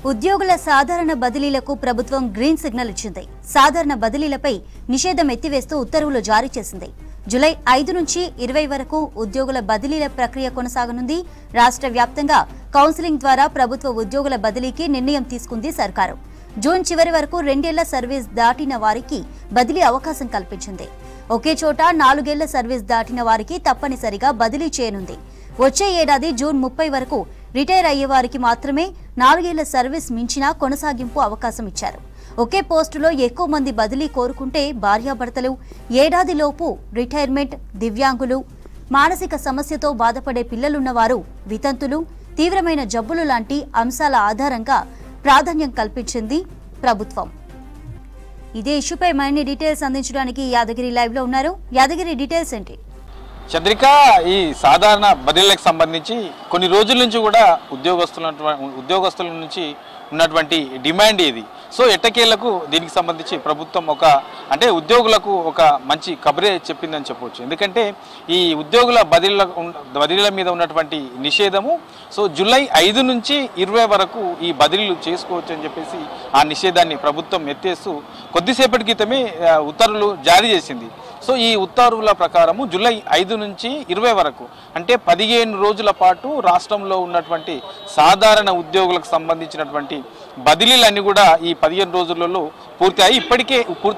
ఉద్యోగుల సాధారణ బదిలీలకు ప్రభుత్వం గ్రీన్ సిగ్నల్ ఇచ్చింది. సాధారణ బదిలీలపై నిషేధం ఎత్తివేస్తూ ఉత్తర్వులు జారీ చేసింది. జూలై 5 నుంచి 20 వరకు ఉద్యోగుల బదిలీల ప్రక్రియ కొనసాగనుంది. రాష్ట్ర వ్యాప్తంగా కౌన్సిలింగ్ ద్వారా ప్రభుత్వ ఉద్యోగుల బదిలీకి నిర్ణయం తీసుకుంది సర్కారు. జూన్ చివరి వరకు 2 ఏళ్ల సర్వీస్ దాటిన వారికి బదిలీ అవకాశం కల్పించింది. ఒకే చోట 4 ఏళ్ల సర్వీస్ దాటిన వారికి తప్పనిసరిగా బదిలీ చేయనుంది. వచ్చే ఏడాది జూన్ 30 వరకు రిటైర్ అయ్యే వారికి మాత్రమే 4 ఏళ్ల సర్వీస్ మించినా కొనసాగింపు అవకాశం ఇచ్చారు. ఒకే పోస్టులో ఎక్కువ మంది బదిలీ కోరుకుంటే భార్యాభర్తలు, ఏడాదిలోపు రిటైర్మెంట్, దివ్యాంగులు, మానసిక సమస్యతో బాధపడే పిల్లలున్నవారు, వితంతులు, తీవ్రమైన జబ్బులు లాంటి అంశాల ఆధారంగా ప్రాధాన్యం కల్పించింది ప్రభుత్వం. ఇదే ఇష్యూపై మరిన్ని డీటెయిల్స్ అందించడానికి యాదగిరి లైవ్ లో ఉన్నారు. యాదగిరి, డీటెయిల్స్ ఏంటి? చంద్రిక, ఈ సాధారణ బదిలీలకు సంబంధించి కొన్ని రోజుల నుంచి కూడా ఉద్యోగస్తుల నుంచి ఉన్నటువంటి డిమాండ్ ఇది. సో ఎట్టకేలకు దీనికి సంబంధించి ప్రభుత్వం ఉద్యోగులకు ఒక మంచి కబరే చెప్పిందని చెప్పవచ్చు. ఎందుకంటే ఈ ఉద్యోగుల బదిలీల మీద ఉన్నటువంటి నిషేధము జూలై 5 నుంచి 20 వరకు ఈ బదిలీలు చేసుకోవచ్చు అని చెప్పేసి ఆ నిషేధాన్ని ప్రభుత్వం ఎత్తేస్తూ కొద్దిసేపటి క్రితమే ఉత్తర్వులు జారీ చేసింది. ఈ ఉత్తర్వుల ప్రకారము జూలై 5 నుంచి 20 వరకు అంటే 15 రోజుల పాటు రాష్ట్రంలో ఉన్నటువంటి సాధారణ ఉద్యోగులకు సంబంధించినటువంటి బదిలీలన్నీ కూడా ఈ 15 రోజులలో పూర్తి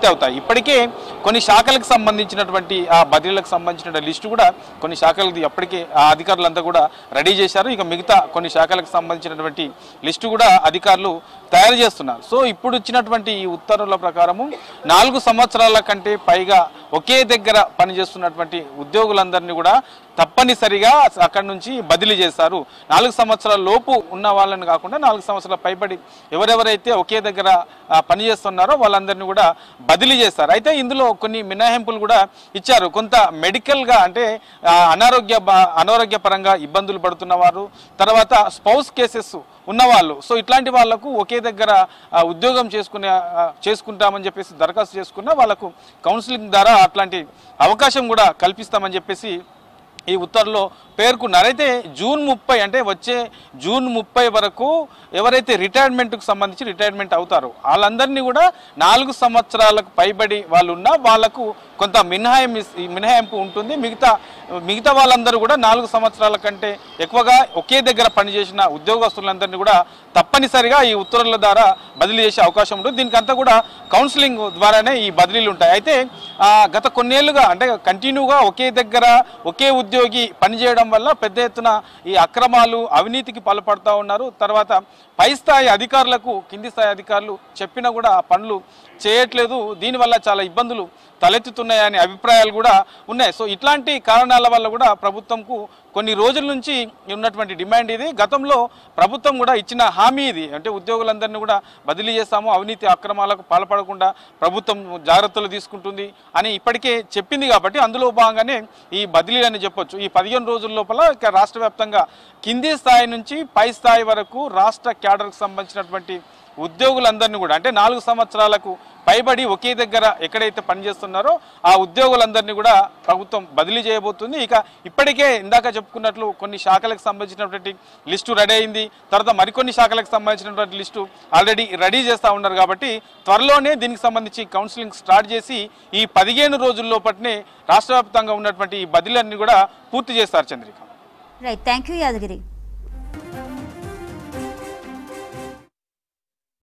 అవుతాయి. ఇప్పటికే కొన్ని శాఖలకు సంబంధించినటువంటి ఆ బదిలీలకు సంబంధించిన లిస్టు కూడా కొన్ని శాఖలది అప్పటికే ఆ అధికారులంతా కూడా రెడీ చేశారు. ఇక మిగతా కొన్ని శాఖలకు సంబంధించినటువంటి లిస్టు కూడా అధికారులు తయారు చేస్తున్నారు. ఇప్పుడు ఇచ్చినటువంటి ఈ ఉత్తర్వుల ప్రకారము 4 సంవత్సరాల కంటే పైగా ఒకే దగ్గర పనిచేస్తున్నటువంటి ఉద్యోగులందరినీ కూడా తప్పనిసరిగా అక్కడి నుంచి బదిలీ చేశారు. 4 సంవత్సరాల లోపు ఉన్న వాళ్ళని కాకుండా 4 సంవత్సరాల పైబడి ఎవరెవరైతే ఒకే దగ్గర పనిచేస్తున్నారో వాళ్ళందరినీ కూడా బదిలీ చేస్తారు. అయితే ఇందులో కొన్ని మినహాయింపులు కూడా ఇచ్చారు. కొంత మెడికల్గా అంటే అనారోగ్యపరంగా ఇబ్బందులు పడుతున్న వారు, తర్వాత స్పౌస్ కేసెస్ ఉన్నవాళ్ళు, ఇట్లాంటి వాళ్లకు ఒకే దగ్గర ఉద్యోగం చేసుకుంటామని చెప్పేసి దరఖాస్తు చేసుకున్న వాళ్లకు కౌన్సిలింగ్ ద్వారా అట్లాంటి అవకాశం కూడా కల్పిస్తామని చెప్పేసి ఈ ఉత్తర్వులో పేర్కొన్నారు. అయితే జూన్ 30 అంటే వచ్చే జూన్ 30 వరకు ఎవరైతే రిటైర్మెంట్కు సంబంధించి రిటైర్మెంట్ అవుతారో వాళ్ళందరినీ కూడా 4 సంవత్సరాలకు పైబడి వాళ్ళు ఉన్నా వాళ్లకు కొంత మినహాయింపు ఉంటుంది. మిగతా వాళ్ళందరూ కూడా 4 సంవత్సరాల కంటే ఎక్కువగా ఒకే దగ్గర పనిచేసిన ఉద్యోగస్తులందరినీ కూడా తప్పనిసరిగా ఈ ఉత్తర్వుల ద్వారా బదిలీ చేసే అవకాశం ఉంటుంది. దీనికంతా కూడా కౌన్సిలింగ్ ద్వారానే ఈ బదిలీలు ఉంటాయి. అయితే గత కొన్నేళ్లుగా అంటే కంటిన్యూగా ఒకే దగ్గర ఒకే ఉద్యోగి పనిచేయడం వల్ల పెద్ద ఎత్తున ఈ అక్రమాలు, అవినీతికి పాల్పడుతూ ఉన్నారు. తర్వాత పై స్థాయి అధికారులకు కింది స్థాయి అధికారులు చెప్పినా కూడా ఆ పనులు చేయట్లేదు. దీనివల్ల చాలా ఇబ్బందులు తలెత్తుతున్నాయనే అభిప్రాయాలు కూడా ఉన్నాయి. ఇట్లాంటి కారణాల వల్ల కూడా ప్రభుత్వంకు కొన్ని రోజుల నుంచి ఉన్నటువంటి డిమాండ్ ఇది. గతంలో ప్రభుత్వం కూడా ఇచ్చిన హామీ ఇది. అంటే ఉద్యోగులందరినీ కూడా బదిలీ చేస్తాము, అవినీతి అక్రమాలకు పాల్పడకుండా ప్రభుత్వం జాగ్రత్తలు తీసుకుంటుంది అని ఇప్పటికే చెప్పింది. కాబట్టి అందులో భాగంగానే ఈ బదిలీ అని చెప్పొచ్చు. ఈ 15 రోజుల లోపల రాష్ట్ర వ్యాప్తంగా కింది స్థాయి నుంచి పై స్థాయి వరకు రాష్ట్ర క్యాడర్కు సంబంధించినటువంటి ఉద్యోగులందరినీ కూడా అంటే 4 సంవత్సరాలకు పైబడి ఒకే దగ్గర ఎక్కడైతే పనిచేస్తున్నారో ఆ ఉద్యోగులందరినీ కూడా ప్రభుత్వం బదిలీ చేయబోతుంది. ఇక ఇప్పటికే ఇందాక చెప్పుకున్నట్లు కొన్ని శాఖలకు సంబంధించినటువంటి లిస్టు రెడీ అయింది. తర్వాత మరికొన్ని శాఖలకు సంబంధించినటువంటి లిస్టు ఆల్రెడీ రెడీ చేస్తూ ఉన్నారు. కాబట్టి త్వరలోనే దీనికి సంబంధించి కౌన్సిలింగ్ స్టార్ట్ చేసి ఈ 15 రోజుల లోపటినే రాష్ట్ర వ్యాప్తంగా ఉన్నటువంటి ఈ బదిలీలన్నీ కూడా పూర్తి చేస్తారు. Chandrika, right, thank you Yadagiri.